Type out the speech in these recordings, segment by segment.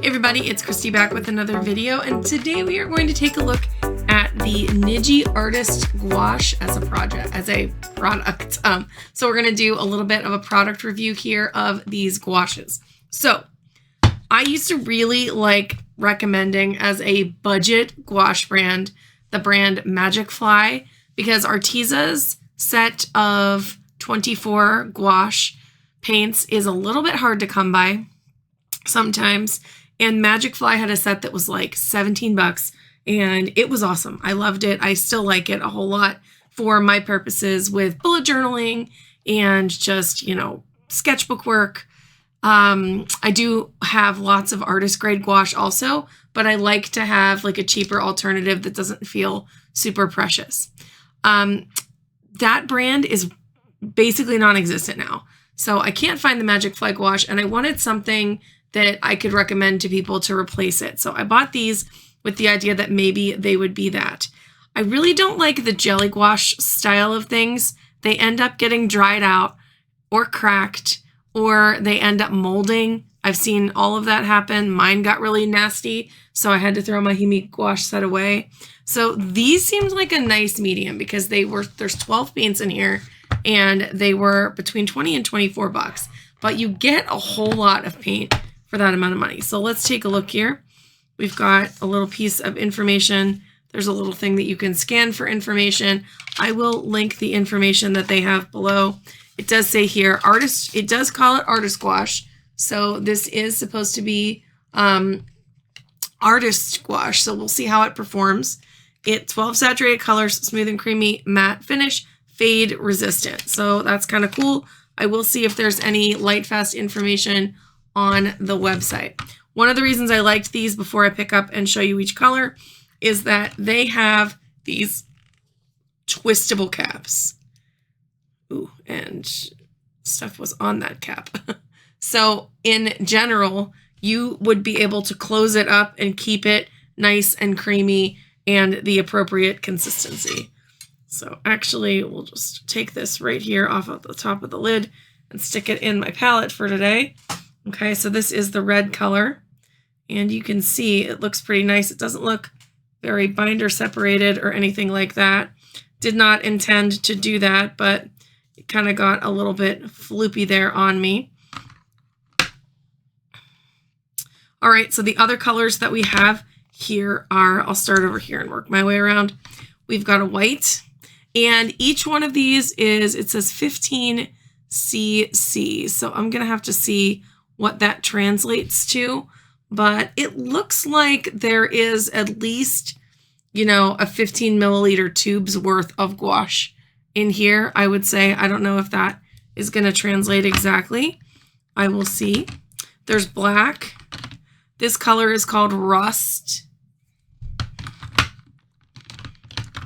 Hey everybody, it's Christy back with another video, and today we are going to take a look at the Niji Artist Gouache as a product. So we're going to do a little bit of a product review here of these gouaches. So I used to really like recommending as a budget gouache brand, the brand Magic Fly, because Arteza's set of 24 gouache paints is a little bit hard to come by sometimes. And Magic Fly had a set that was like 17 bucks and it was awesome. I loved it. I still like it a whole lot for my purposes with bullet journaling and just, you know, sketchbook work. I do have lots of artist grade gouache also, but I like to have like a cheaper alternative that doesn't feel super precious. That brand is basically non-existent now. So I can't find the Magic Fly gouache, and I wanted something that I could recommend to people to replace it. So I bought these with the idea that maybe they would be that. I really don't like the jelly gouache style of things. They end up getting dried out or cracked, or they end up molding. I've seen all of that happen. Mine got really nasty, so I had to throw my Himi gouache set away. So these seemed like a nice medium because there's 12 paints in here, and they were between 20 and 24 bucks. But you get a whole lot of paint for that amount of money. So let's take a look here. We've got a little piece of information. There's a little thing that you can scan for information. I will link the information that they have below. It does say here, artist, it does call it artist gouache. So this is supposed to be artist gouache. So we'll see how it performs. It's 12 saturated colors, smooth and creamy, matte finish, fade resistant. So that's kind of cool. I will see if there's any lightfast information on the website. One of the reasons I liked these before I pick up and show you each color is that they have these twistable caps. Ooh, and stuff was on that cap. So in general, you would be able to close it up and keep it nice and creamy and the appropriate consistency. So actually, we'll just take this right here off of the top of the lid and stick it in my palette for today. Okay, so this is the red color, and you can see it looks pretty nice. It doesn't look very binder separated or anything like that. Did not intend to do that, but it kind of got a little bit floopy there on me. All right, so the other colors that we have here are, I'll start over here and work my way around. We've got a white, and each one of these is, it says 15 cc. So I'm going to have to see what that translates to, but it looks like there is at least, you know, a 15 milliliter tube's worth of gouache in here, I would say. I don't know if that is going to translate exactly. I will see. There's black. This color is called Rust.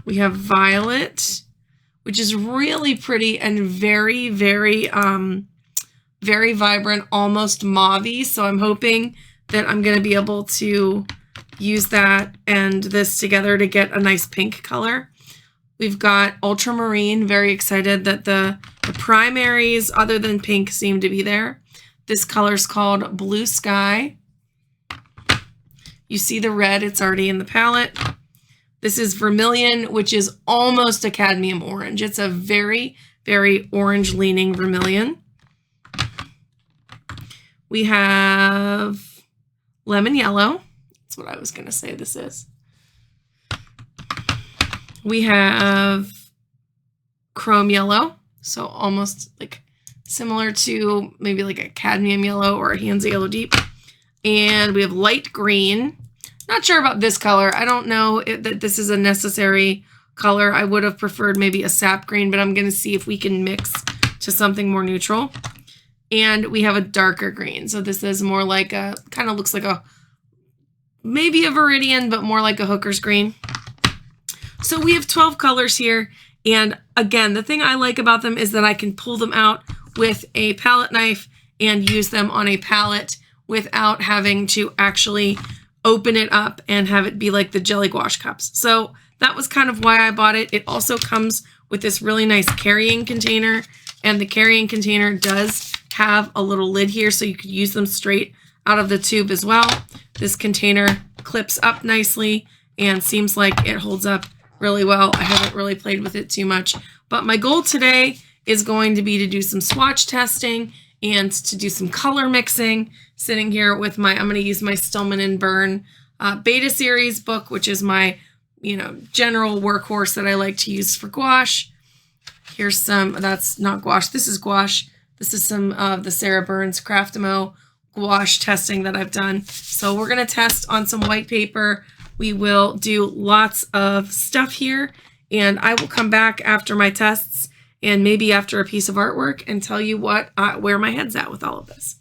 We have violet, which is really pretty and very, very, very vibrant, almost mauve-y. So I'm hoping that I'm going to be able to use that and this together to get a nice pink color. We've got ultramarine. Very excited that the primaries other than pink seem to be there. This color is called Blue Sky. You see the red, it's already in the palette. This is vermilion, which is almost a cadmium orange. It's a very, very orange leaning vermilion. We have lemon yellow. That's what I was going to say this is. We have chrome yellow. So almost like similar to maybe like a cadmium yellow or a Hansa yellow deep. And we have light green. Not sure about this color. I don't know that this is a necessary color. I would have preferred maybe a sap green, but I'm going to see if we can mix to something more neutral. And we have a darker green. So this is more like a, kind of looks like a, maybe a Viridian, but more like a hooker's green. So we have 12 colors here. And again, the thing I like about them is that I can pull them out with a palette knife and use them on a palette without having to actually open it up and have it be like the Jelly Gouache Cups. So that was kind of why I bought it. It also comes with this really nice carrying container, and the carrying container does have a little lid here so you could use them straight out of the tube as well. This container clips up nicely and seems like it holds up really well. I haven't really played with it too much, but my goal today is going to be to do some swatch testing and to do some color mixing. Sitting here with I'm going to use my Stillman and Byrne Beta Series book, which is my, general workhorse that I like to use for gouache. Here's some, that's not gouache, this is gouache. This is some of the Sarah Burns Craftimo gouache testing that I've done. So we're going to test on some white paper. We will do lots of stuff here, and I will come back after my tests and maybe after a piece of artwork and tell you where my head's at with all of this.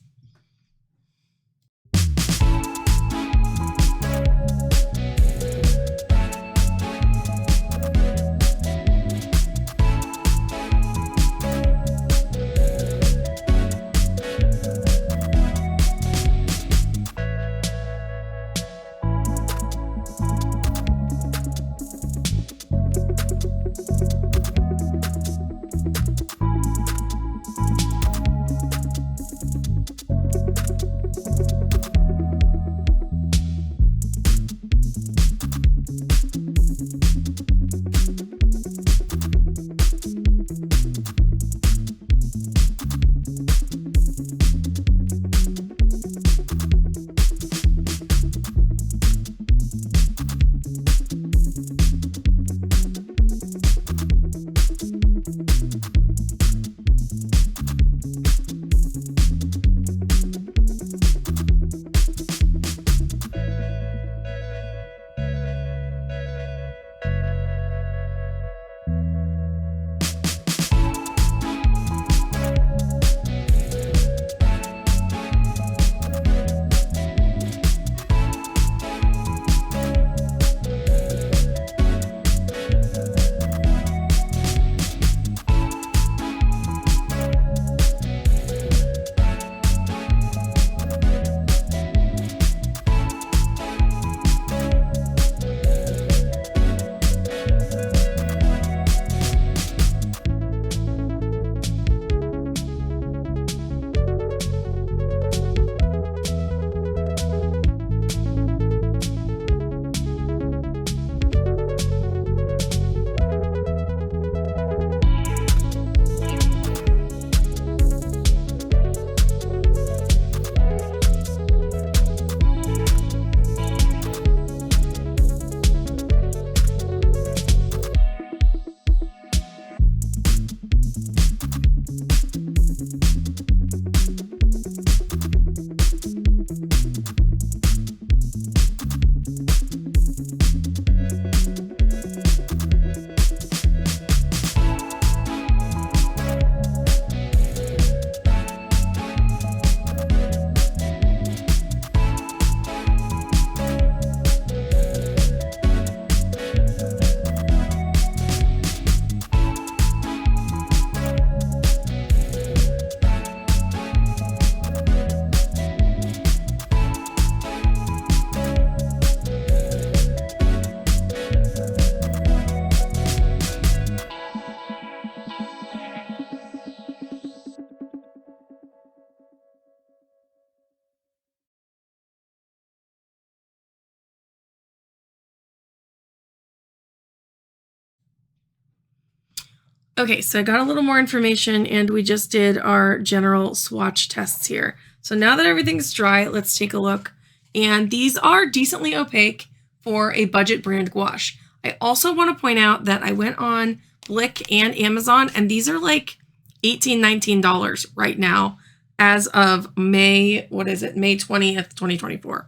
Okay, so I got a little more information and we just did our general swatch tests here. So now that everything's dry, let's take a look. And these are decently opaque for a budget brand gouache. I also want to point out that I went on Blick and Amazon, and these are like $18, $19 right now as of May 20th, 2024.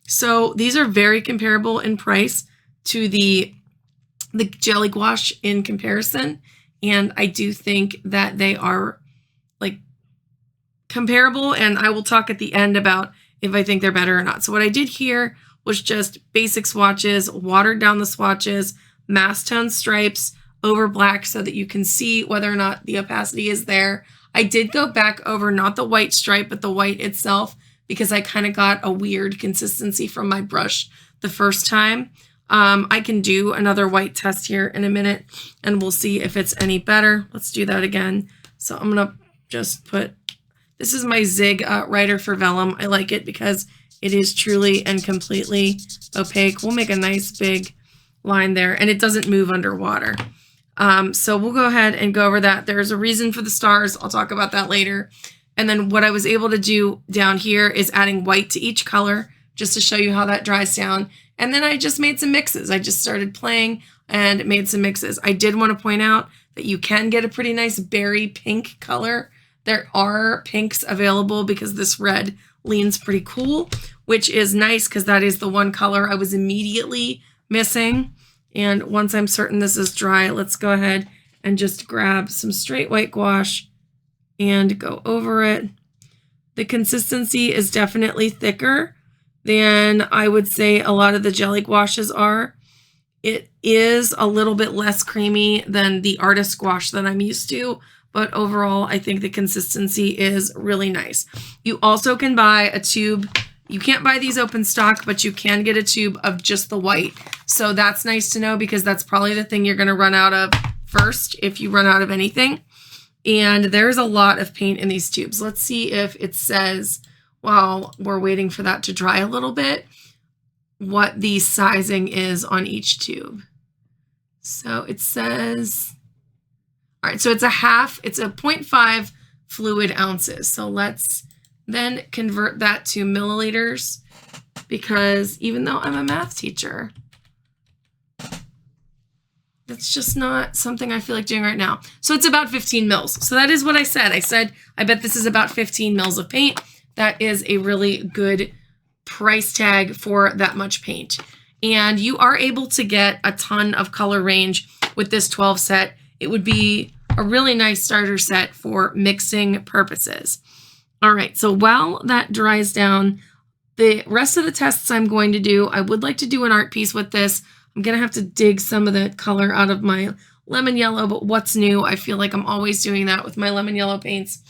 So these are very comparable in price to the Jelly Gouache in comparison. And I do think that they are like comparable, and I will talk at the end about if I think they're better or not. So what I did here was just basic swatches, watered down the swatches, mass tone stripes over black so that you can see whether or not the opacity is there. I did go back over not the white stripe, but the white itself, because I kind of got a weird consistency from my brush the first time. I can do another white test here in a minute and we'll see if it's any better. Let's do that again. So I'm going to just put, This is my Zig Writer for Vellum. I like it because it is truly and completely opaque. We'll make a nice big line there, and it doesn't move underwater. So we'll go ahead and go over that. There's a reason for the stars. I'll talk about that later. And then what I was able to do down here is adding white to each color just to show you how that dries down. And then I just made some mixes. I just started playing and made some mixes. I did want to point out that you can get a pretty nice berry pink color. There are pinks available because this red leans pretty cool, which is nice because that is the one color I was immediately missing. And once I'm certain this is dry, let's go ahead and just grab some straight white gouache and go over it. The consistency is definitely thicker than I would say a lot of the jelly gouaches are. It is a little bit less creamy than the artist gouache that I'm used to, but overall I think the consistency is really nice. You also can buy a tube. You can't buy these open stock, but you can get a tube of just the white. So that's nice to know because that's probably the thing you're going to run out of first if you run out of anything. And there's a lot of paint in these tubes. Let's see if it says, while we're waiting for that to dry a little bit, what the sizing is on each tube. So it says, all right, so it's a 0.5 fluid ounces. So let's then convert that to milliliters because even though I'm a math teacher, that's just not something I feel like doing right now. So it's about 15 mils. So that is what I said. I said, I bet this is about 15 mils of paint. That is a really good price tag for that much paint. And you are able to get a ton of color range with this 12 set. It would be a really nice starter set for mixing purposes. All right, so while that dries down, the rest of the tests I'm going to do, I would like to do an art piece with this. I'm going to have to dig some of the color out of my lemon yellow, but what's new? I feel like I'm always doing that with my lemon yellow paints.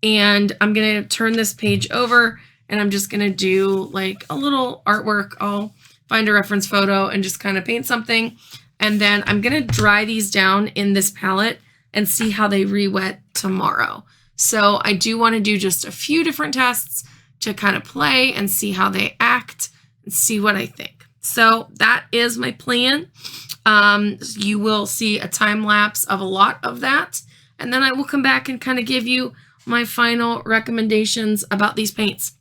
And I'm going to turn this page over and I'm just going to do like a little artwork. I'll find a reference photo and just kind of paint something. And then I'm going to dry these down in this palette and see how they re-wet tomorrow. So I do want to do just a few different tests to kind of play and see how they act and see what I think. So that is my plan. You will see a time lapse of a lot of that. And then I will come back and kind of give you my final recommendations about these paints.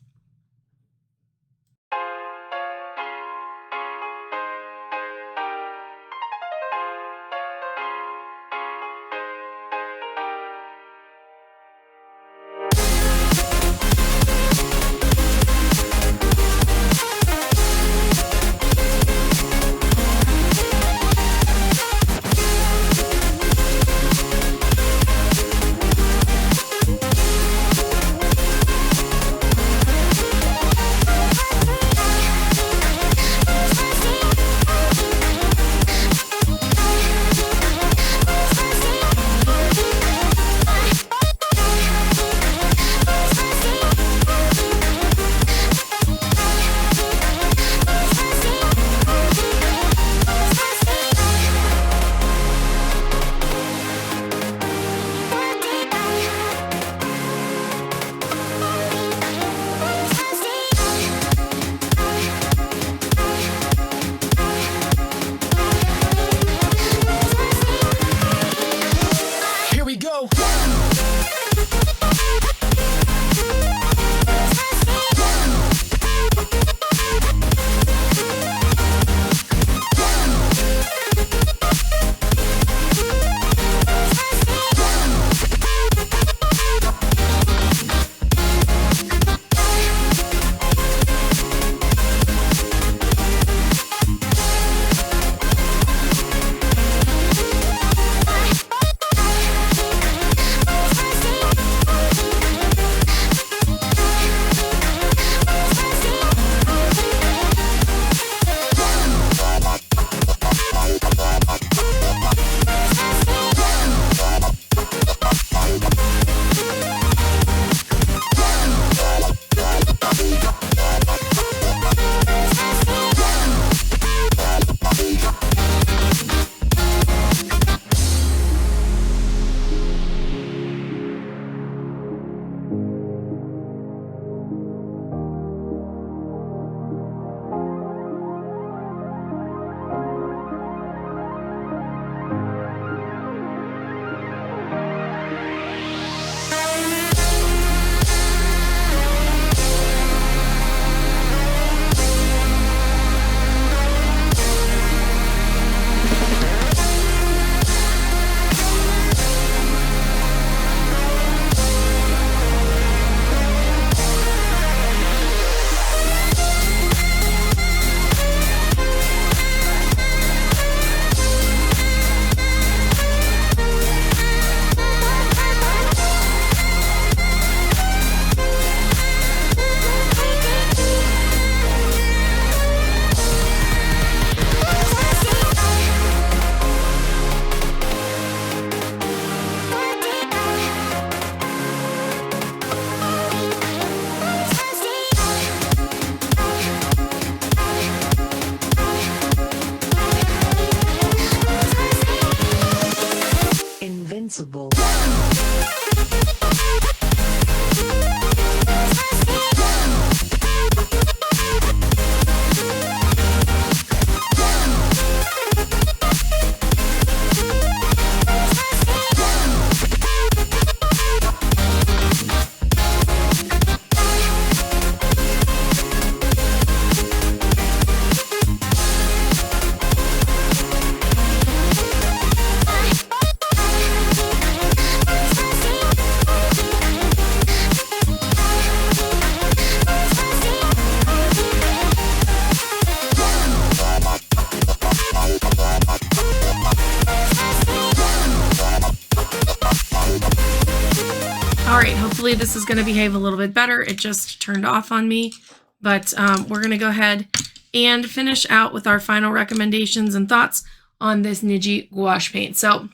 All right, hopefully this is going to behave a little bit better. It just turned off on me, but we're going to go ahead and finish out with our final recommendations and thoughts on this Niji gouache paint. So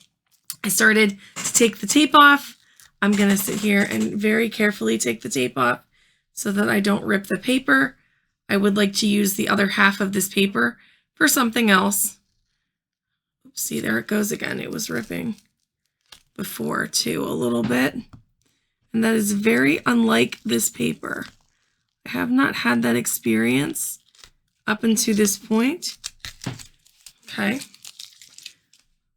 I started to take the tape off. I'm going to sit here and very carefully take the tape off so that I don't rip the paper. I would like to use the other half of this paper for something else. See, there it goes again. It was ripping before too a little bit. And that is very unlike this paper. I have not had that experience up until this point. Okay.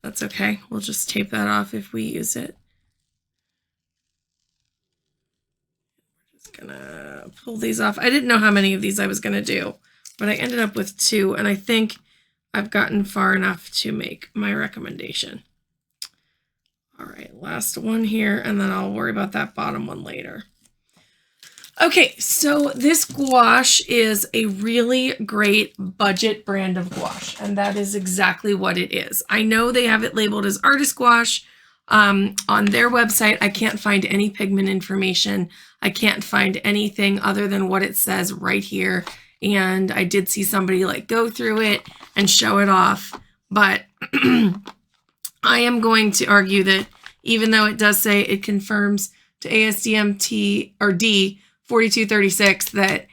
That's okay. We'll just tape that off if we use it. I'm just gonna pull these off. I didn't know how many of these I was gonna do, but I ended up with 2, and I think I've gotten far enough to make my recommendation. All right, last one here, and then I'll worry about that bottom one later. Okay, so this gouache is a really great budget brand of gouache, and that is exactly what it is. I know they have it labeled as artist gouache. On their website, I can't find any pigment information. I can't find anything other than what it says right here. And I did see somebody like go through it and show it off, but I am going to argue that even though it does say it confirms to ASTM T or D 4236 that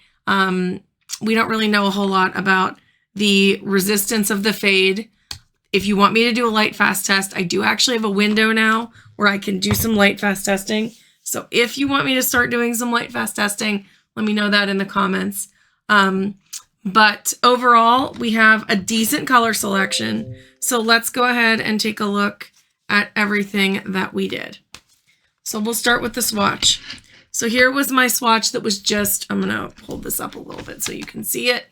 we don't really know a whole lot about the resistance of the fade. If you want me to do a light fast test, I do actually have a window now where I can do some light fast testing. So if you want me to start doing some light fast testing, let me know that in the comments. But overall, we have a decent color selection. So let's go ahead and take a look at everything that we did. So we'll start with the swatch. So here was my swatch that was just, I'm going to hold this up a little bit so you can see it.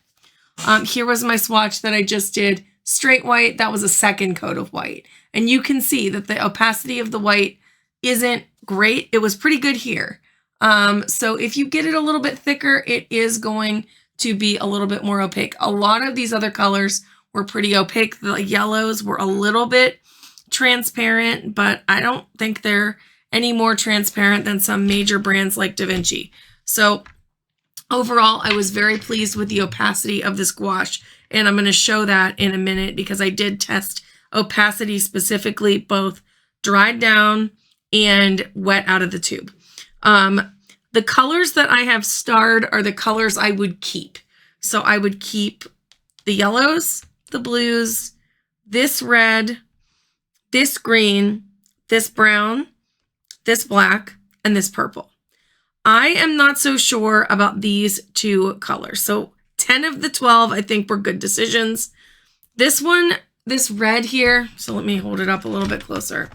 Here was my swatch that I just did straight white. That was a second coat of white. And you can see that the opacity of the white isn't great. It was pretty good here. So if you get it a little bit thicker, it is going to be a little bit more opaque. A lot of these other colors were pretty opaque. The yellows were a little bit transparent, but I don't think they're any more transparent than some major brands like DaVinci. So overall, I was very pleased with the opacity of this gouache, and I'm going to show that in a minute because I did test opacity specifically, both dried down and wet out of the tube. The colors that I have starred are the colors I would keep. So I would keep the yellows, the blues, this red, this green, this brown, this black, and this purple. I am not so sure about these 2 colors. So 10 of the 12, I think, were good decisions. This one, this red here, so let me hold it up a little bit closer.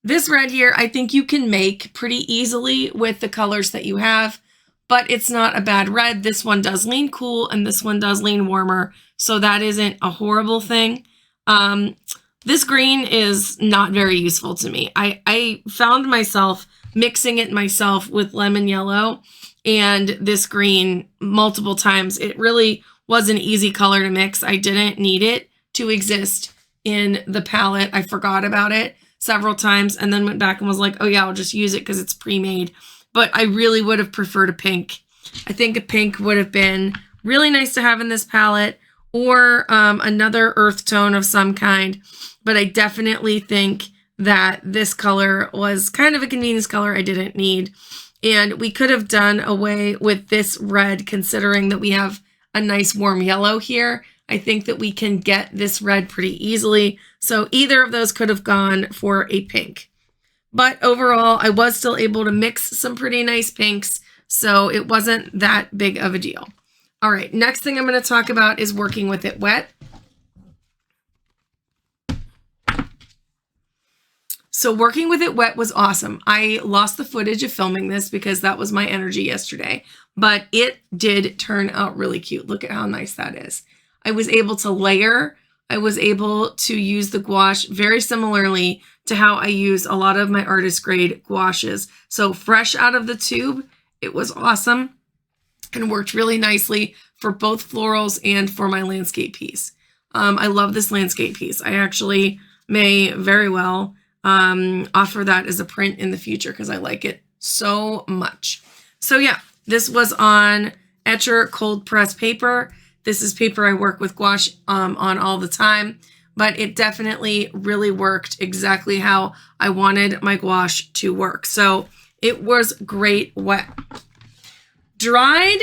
This red here, I think you can make pretty easily with the colors that you have, but it's not a bad red. This one does lean cool, and this one does lean warmer, so that isn't a horrible thing. This green is not very useful to me. I found myself mixing it myself with lemon yellow and this green multiple times. It really was an easy color to mix. I didn't need it to exist in the palette. I forgot about it several times and then went back and was like, oh yeah, I'll just use it because it's pre-made. But I really would have preferred a pink. I think a pink would have been really nice to have in this palette, or another earth tone of some kind. But I definitely think that this color was kind of a convenience color I didn't need. And we could have done away with this red, considering that we have a nice warm yellow here. I think that we can get this red pretty easily. So either of those could have gone for a pink. But overall, I was still able to mix some pretty nice pinks, so it wasn't that big of a deal. All right, next thing I'm going to talk about is working with it wet. So working with it wet was awesome. I lost the footage of filming this because that was my energy yesterday, but it did turn out really cute. Look at how nice that is. I was able to layer. I was able to use the gouache very similarly to how I use a lot of my artist grade gouaches. So fresh out of the tube, it was awesome and worked really nicely for both florals and for my landscape piece. I love this landscape piece. I actually may very well offer that as a print in the future because I like it so much. So yeah, this was on Etcher cold press paper. This is paper I work with gouache on all the time, but it definitely really worked exactly how I wanted my gouache to work. So it was great wet. Dried,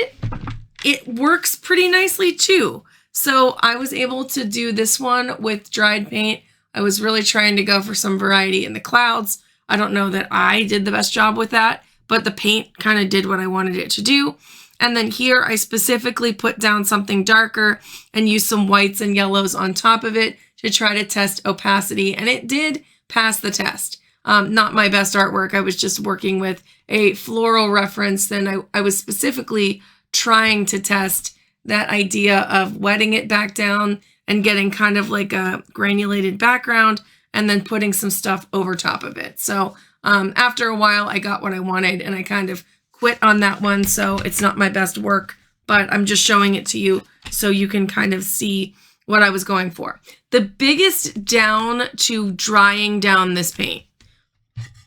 it works pretty nicely too. So I was able to do this one with dried paint. I was really trying to go for some variety in the clouds. I don't know that I did the best job with that, but the paint kind of did what I wanted it to do. And then here I specifically put down something darker and used some whites and yellows on top of it to try to test opacity. And it did pass the test. Not my best artwork. I was just working with a floral reference. Then I was specifically trying to test that idea of wetting it back down and getting kind of like a granulated background and then putting some stuff over top of it. So after a while, I got what I wanted and I kind of quit on that one. So it's not my best work, but I'm just showing it to you so you can kind of see what I was going for. The biggest down to drying down this paint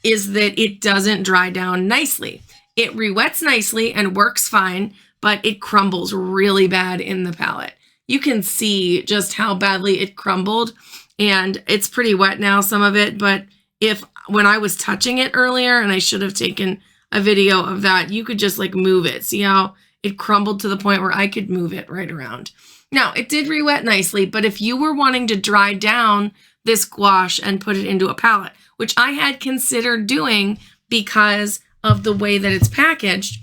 is that it doesn't dry down nicely. It rewets nicely and works fine, but it crumbles really bad in the palette. You can see just how badly it crumbled, and it's pretty wet now, some of it, but when I was touching it earlier, and I should have taken a video of that, you could just like move it. See how it crumbled to the point where I could move it right around. Now, it did re-wet nicely, but if you were wanting to dry down this gouache and put it into a palette, which I had considered doing because of the way that it's packaged,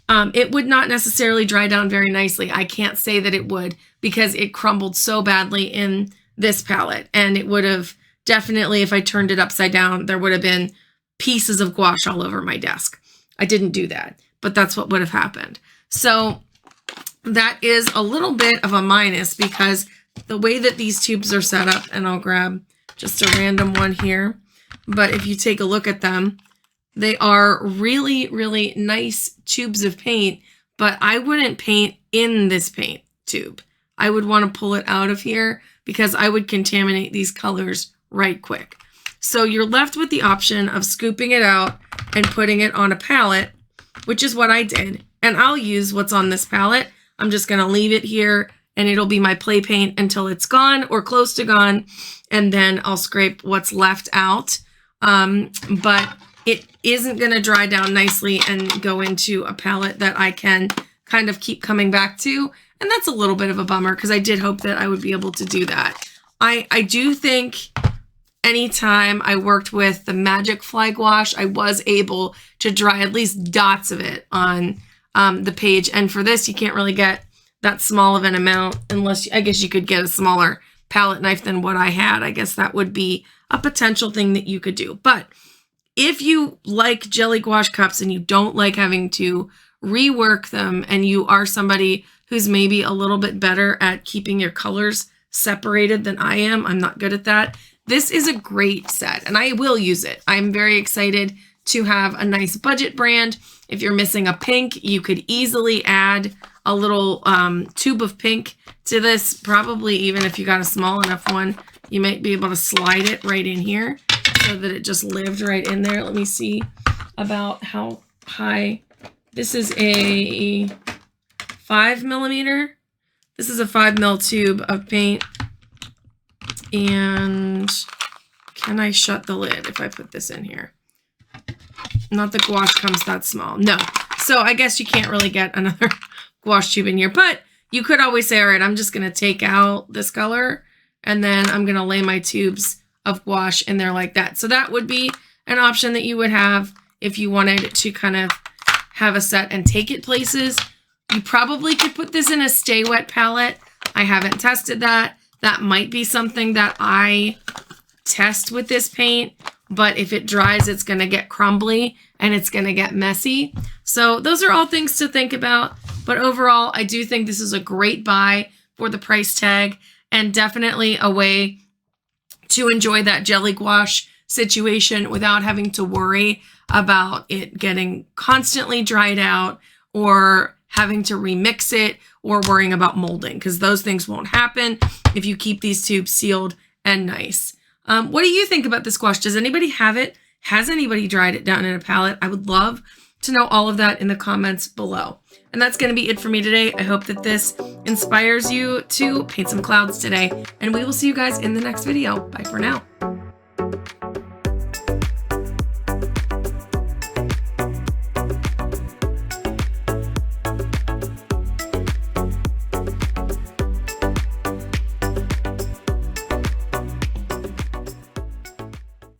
it would not necessarily dry down very nicely. I can't say that it would because it crumbled so badly in this palette, and it would have definitely, if I turned it upside down, there would have been pieces of gouache all over my desk. I didn't do that, but that's what would have happened. So that is a little bit of a minus because the way that these tubes are set up, and I'll grab just a random one here, but if you take a look at them, they are really, really nice tubes of paint, but I wouldn't paint in this paint tube. I would want to pull it out of here because I would contaminate these colors right quick. So you're left with the option of scooping it out and putting it on a palette, which is what I did. And I'll use what's on this palette. I'm just going to leave it here and it'll be my play paint until it's gone or close to gone. And then I'll scrape what's left out. But it isn't going to dry down nicely and go into a palette that I can kind of keep coming back to. And that's a little bit of a bummer because I did hope that I would be able to do that. I do think anytime I worked with the Magic Fly gouache, I was able to dry at least dots of it on the page. And for this, you can't really get that small of an amount unless, I guess you could get a smaller palette knife than what I had. I guess that would be a potential thing that you could do. But if you like Jelly Gouache Cups and you don't like having to rework them and you are somebody who's maybe a little bit better at keeping your colors separated than I am, I'm not good at that, this is a great set and I will use it. I'm very excited to have a nice budget brand. If you're missing a pink, you could easily add a little tube of pink to this. Probably even if you got a small enough one, you might be able to slide it right in here so that it just lived right in there. Let me see about how high. This is a 5mm. This is a 5mm tube of paint. And can I shut the lid if I put this in here? Not the gouache comes that small. No. So I guess you can't really get another gouache tube in here, but you could always say, all right, I'm just going to take out this color and then I'm going to lay my tubes of gouache in there like that. So that would be an option that you would have if you wanted to kind of have a set and take it places. You probably could put this in a stay wet palette. I haven't tested that. That might be something that I test with this paint, but if it dries, it's going to get crumbly and it's going to get messy. So those are all things to think about. But overall, I do think this is a great buy for the price tag and definitely a way to enjoy that jelly gouache situation without having to worry about it getting constantly dried out or having to remix it or worrying about molding, because those things won't happen if you keep these tubes sealed and nice. What do you think about this gouache? Does anybody have it? Has anybody dried it down in a palette? I would love to know all of that in the comments below. And that's going to be it for me today. I hope that this inspires you to paint some clouds today, and we will see you guys in the next video. Bye for now.